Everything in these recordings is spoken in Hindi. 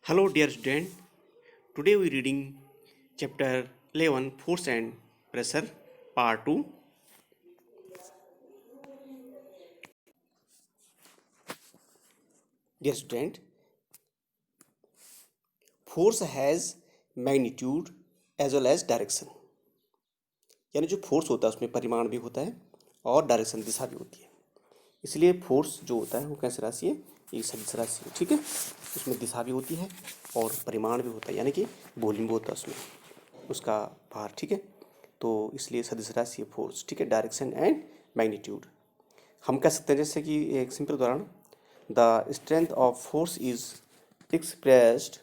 Hello, dear student. Today we reading chapter 11 Force and Pressure part 2. Dear student, force has magnitude as well as direction. यानी जो फोर्स होता है उसमें परिमाण भी होता है और डायरेक्शन दिशा भी होती है. इसलिए फोर्स जो होता है वो कैसी राशि है, एक सदिश राशि है. ठीक है, उसमें दिशा भी होती है और परिमाण भी होता है, यानी कि वॉल्यूम भी होता है उसमें, उसका भार. ठीक है, तो इसलिए सदिश राशि है फोर्स. ठीक है, डायरेक्शन एंड मैग्नीट्यूड. हम कह सकते हैं जैसे कि एक सिंपल उदाहरण, the strength of force is expressed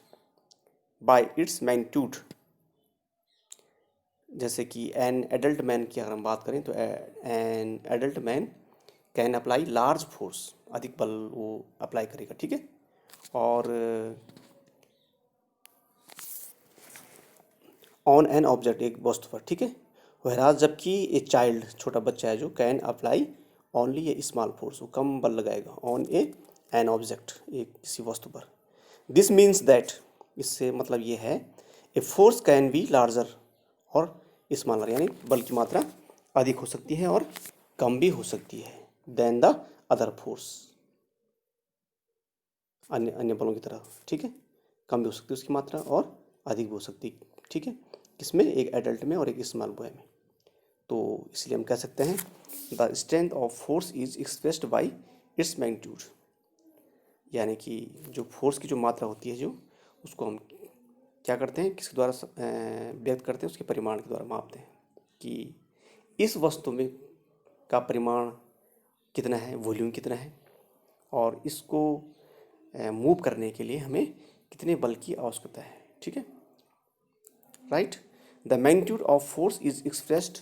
by its magnitude. जैसे कि एन एडल्ट मैन की अगर हम बात करें तो an adult man can apply large force, अधिक बल वो अप्लाई करेगा. ठीक है, और ऑन एन ऑब्जेक्ट, एक वस्तु पर. ठीक है, वहराज जबकि ए चाइल्ड, छोटा बच्चा है जो, can apply only A small force, वो कम बल लगाएगा ऑन ए एन ऑब्जेक्ट, एक किसी वस्तु पर. दिस मीन्स दैट, इससे मतलब ये है, a force can be larger और स्मॉलर, यानी बल की मात्रा अधिक हो सकती है और कम भी हो सकती है देन द अदर फोर्स, अन्य अन्य बलों की तरह. ठीक है, कम भी हो सकती है उसकी मात्रा और अधिक भी हो सकती है. ठीक है, किसमें, एक एडल्ट में और एक स्मॉल बॉय में. तो इसलिए हम कह सकते हैं the strength of force is expressed by its magnitude, यानी कि जो फोर्स की जो मात्रा होती है, जो उसको हम क्या करते हैं, किसके द्वारा व्यक्त करते हैं, उसके परिमाण के द्वारा मापते हैं कि इस वस्तु में का परिमाण कितना है, वॉल्यूम कितना है, और इसको मूव करने के लिए हमें कितने बल की आवश्यकता है. ठीक है, right. The magnitude of force is expressed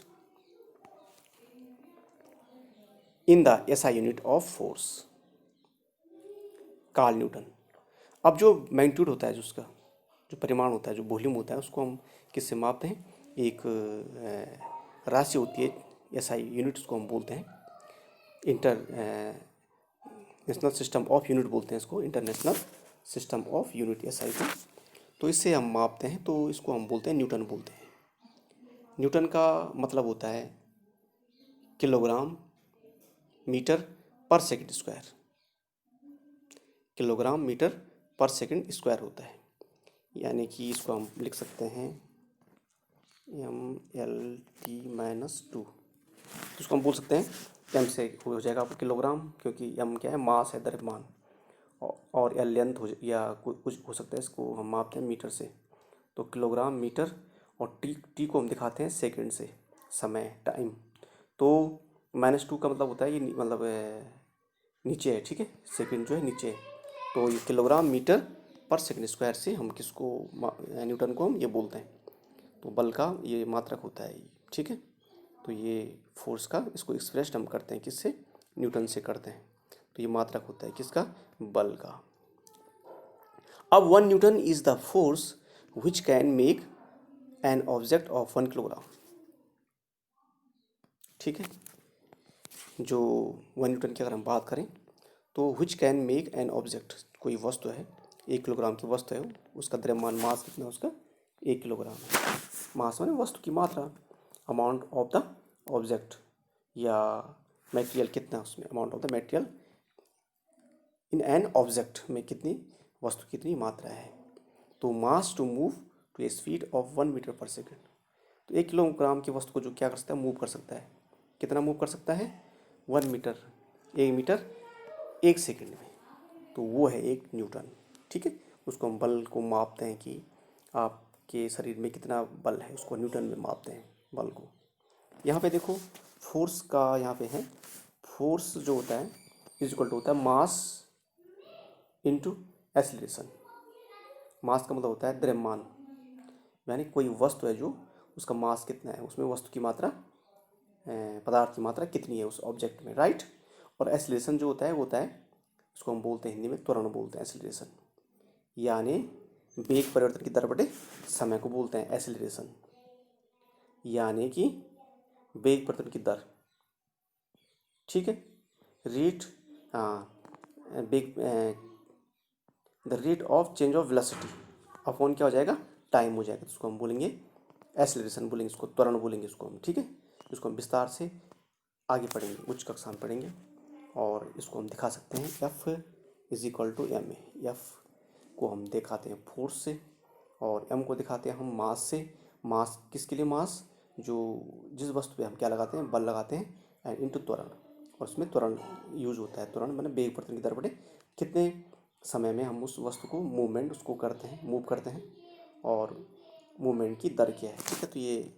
in the SI unit of force, called newton. अब जो मैग्नीट्यूड होता है, जो उसका जो परिमाण होता है, जो वॉल्यूम होता है, उसको हम किससे मापते हैं, एक राशि होती है एसआई यूनिट, उसको हम बोलते हैं inter national system of unit बोलते हैं इसको, international system of unit, SI को. तो इससे हम मापते हैं, तो इसको हम बोलते हैं न्यूटन बोलते हैं. न्यूटन का मतलब होता है किलोग्राम मीटर पर सेकंड स्क्वायर, किलोग्राम मीटर पर सेकंड स्क्वायर होता है. यानी कि इसको हम लिख सकते हैं mLT-2. तो इसको हम बोल सकते हैं एम से हो जाएगा आपको किलोग्राम, क्योंकि एम क्या है, मास है, द्रव्यमान, और एल लेंथ हो या कुछ हो सकता है, इसको हम मापते हैं मीटर से. तो किलोग्राम मीटर, और टी को हम दिखाते हैं सेकंड से, समय, टाइम. तो -2 का मतलब होता है ये मतलब नीचे है. ठीक है, सेकंड जो है नीचे है. तो ये किलोग्राम मीटर पर सेकंड स्क्वायर से हम किसको, न्यूटन को हम ये बोलते हैं. तो बल का ये मात्रक होता है ये. ठीक है, तो ये फोर्स का, इसको एक्सप्रेस हम करते हैं किससे, न्यूटन से करते हैं. तो ये मात्रक होता है किसका, बल का. अब 1 Newton is the force which can make an object of 1 kilogram. ठीक है, जो 1 न्यूटन की अगर हम बात करें, तो which can make an object, कोई वस्तु है, 1 किलोग्राम की वस्तु है, उसका द्रव्यमान, मास कितना है उसका, 1 किलोग्राम है. मास माने वस्तु की मात्रा, अमाउंट ऑफ द ऑब्जेक्ट या मटेरियल कितना है उसमें, amount of the material in an object में कितनी वस्तु, कितनी मात्रा है. तो mass to move to a speed of 1 metre per second. तो 1 किलोग्राम की वस्तु को जो क्या कर सकता है, मूव कर सकता है. कितना मूव कर सकता है, 1 मीटर, 1 मीटर 1 सेकेंड में. तो वो है 1 न्यूटन. ठीक है, उसको हम बल को मापते हैं कि आपके शरीर में कितना बल है, उसको न्यूटन में मापते हैं बल को. यहाँ पे देखो फोर्स का, यहाँ पे है फोर्स जो होता है इज इक्वल टू होता है मास इंटू एक्सीलरेशन. मास का मतलब होता है द्रव्यमान, यानी कोई वस्तु है जो, उसका मास कितना है, उसमें वस्तु की मात्रा, पदार्थ की मात्रा कितनी है उस ऑब्जेक्ट में, राइट. और एक्सीलरेशन जो होता है वो होता है, उसको हम बोलते हैं हिंदी में त्वरण बोलते हैं, एक्सीलरेशन. यानी वेग परिवर्तन की दर बटे समय को बोलते हैं एक्सीलरेशन, यानी कि वेग परिवर्तन की दर. ठीक है, रेट, हाँ, वेग the rate of change of velocity upon क्या हो जाएगा, टाइम हो जाएगा। तो उसको हम बोलेंगे एक्सेलरेशन बोलेंगे, इसको त्वरण बोलेंगे इसको हम, ठीक है। इसको हम विस्तार से आगे पढ़ेंगे, उच्च कक्षा में पढ़ेंगे, और इसको हम दिखा सकते हैं F is equal to M A. F को हम दिखाते हैं फोर्स से और एम को दिखाते हैं हम मास से। मास किसके लिए, मास जो जिस वस्तु पे हम क्या लगाते हैं, बल लगाते हैं, एंड इनटू त्वरण, और उसमें त्वरण यूज होता है। त्वरण मैंने वेग प्रतिदिन की दर बटे कितने समय में हम उस वस्तु को मूवमेंट उसको करते हैं, मूव करते हैं, और मूवमेंट की दर क्या है, ठीक है। तो ये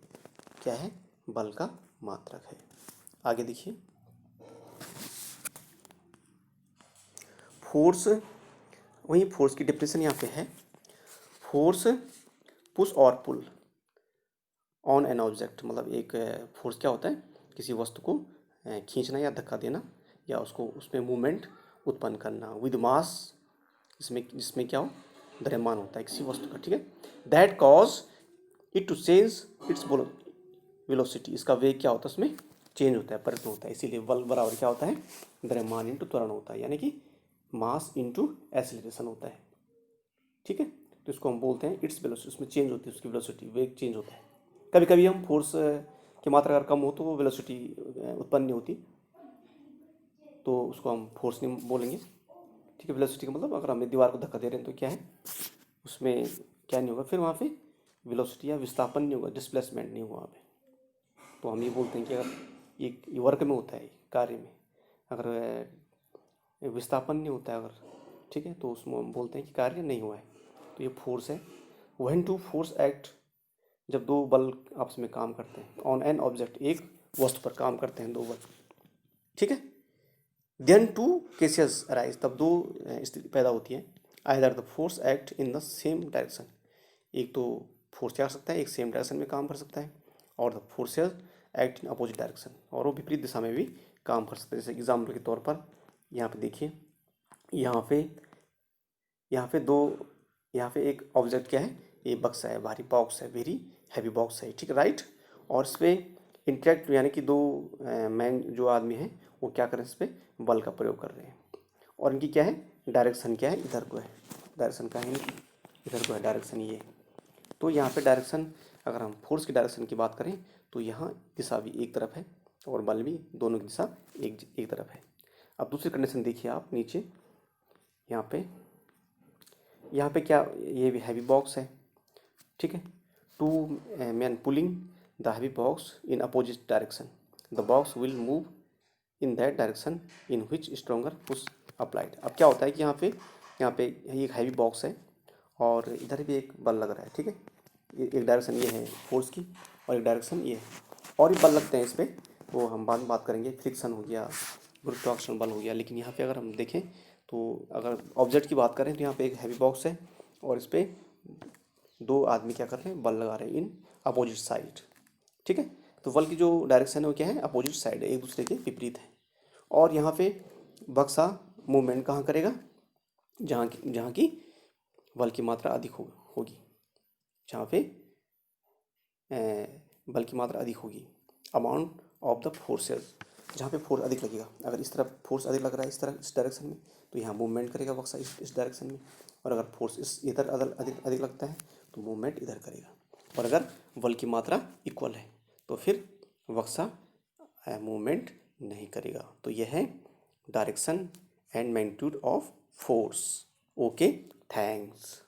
क्या है, बल का मात्रक है। आगे देखिए, फोर्स, वही फोर्स की डिफिनेशन यहाँ पे है। फोर्स पुश और पुल ऑन एन ऑब्जेक्ट, मतलब एक फोर्स क्या होता है, किसी वस्तु को खींचना या धक्का देना, या उसको उसमें मूवमेंट उत्पन्न करना विद मास, जिसमें क्या हो, द्रव्यमान होता है किसी वस्तु का, ठीक है। That cause it to change its velocity, इसका वेग क्या होता है, उसमें चेंज होता है, परिवर्तन होता है। इसीलिए बल बराबर क्या होता है, द्रव्यमान इंटू त्वरण होता है, यानी कि मास इंटू एक्सीलरेशन होता है, ठीक है। तो इसको हम बोलते हैं इट्स वेलोसिटी, उसमें चेंज होती है उसकी वेलोसिटी, वेग चेंज होता है। कभी कभी हम फोर्स की मात्रा अगर कम हो तो वो वेलोसिटी उत्पन्न नहीं होती, तो उसको हम फोर्स नहीं बोलेंगे, ठीक है। वेलोसिटी का मतलब अगर हमें दीवार को धक्का दे रहे हैं तो क्या है, उसमें क्या नहीं होगा, फिर वहाँ पे वेलोसिटी या विस्थापन नहीं होगा, डिस्प्लेसमेंट नहीं होगा वहाँ पे। तो हम ये बोलते हैं कि अगर ये वर्क में होता है, कार्य में अगर विस्थापन नहीं होता है अगर, ठीक है, तो उसमें हम बोलते हैं कि कार्य नहीं हुआ है। तो ये फोर्स है। व्हेन टू फोर्स एक्ट, जब दो बल आपस में काम करते हैं, ऑन एन ऑब्जेक्ट, एक वस्तु पर काम करते हैं दो बल, ठीक है। देन टू केसेस अराइज, तब दो स्थिति पैदा होती है। Either the force act in the same direction, एक तो फोर्स क्या कर सकता है, एक सेम डायरेक्शन में काम कर सकता है, और the forces act in opposite direction, और वो विपरीत दिशा में भी काम कर सकते हैं। जैसे एग्जाम्पल के तौर पर यहाँ पे देखिए, यहाँ पे यहाँ पे दो यहाँ पे एक ऑब्जेक्ट क्या है, ये बक्सा है, भारी बॉक्स है, वेरी हैवी बॉक्स है, ठीक है, राइट। और इस पर इंटरेक्ट यानी कि दो मैन जो आदमी हैं वो क्या कर रहे हैं, इस पर बल का प्रयोग कर रहे हैं, और इनकी क्या है, डायरेक्शन क्या है, इधर को है, डायरेक्शन का है इनकी, इधर को है डायरेक्शन ये। तो यहाँ पे डायरेक्शन, अगर हम फोर्स की डायरेक्शन की बात करें तो यहाँ दिशा भी एक तरफ है और बल भी, दोनों की दिशा एक तरफ है। अब दूसरी कंडीशन देखिए आप नीचे, यहाँ पे क्या, ये भी हैवी बॉक्स है, ठीक है। Two man pulling the heavy box in opposite direction, the box will move in that direction in which stronger push applied. अब क्या होता है कि यहाँ पे एक हैवी बॉक्स है और इधर भी एक बल लग रहा है, ठीक है। एक डायरेक्शन ये है फोर्स की और एक डायरेक्शन ये है, और भी बल लगते हैं इस पर, वो हम बाद में बात करेंगे। फ्रिक्शन हो गया, गुरुत्वाकर्षण बल हो गया। लेकिन यहाँ पे अगर हम देखें तो अगर ऑब्जेक्ट की बात करें तो यहाँ पे एक हैवी बॉक्स है और इस पर दो आदमी क्या कर रहे हैं, बल लगा रहे हैं इन अपोजिट साइड, ठीक है। तो बल की जो डायरेक्शन है वो क्या है, अपोजिट साइड है, एक दूसरे के विपरीत है। और यहाँ पे बक्सा मूवमेंट कहाँ करेगा, जहाँ की बल की मात्रा अधिक होगी, जहाँ पे बल की मात्रा अधिक होगी, अमाउंट ऑफ द फोर्सेस, जहाँ पे फोर्स अधिक लगेगा। अगर इस तरफ फोर्स अधिक लग रहा है, इस डायरेक्शन में, तो यहाँ मूवमेंट करेगा बक्सा इस डायरेक्शन में, और अगर फोर्स इधर अधिक लगता है तो मूवमेंट इधर करेगा। और अगर बल की मात्रा इक्वल है तो फिर बक्सा मूवमेंट नहीं करेगा। तो यह है direction and magnitude of force. Okay, thanks.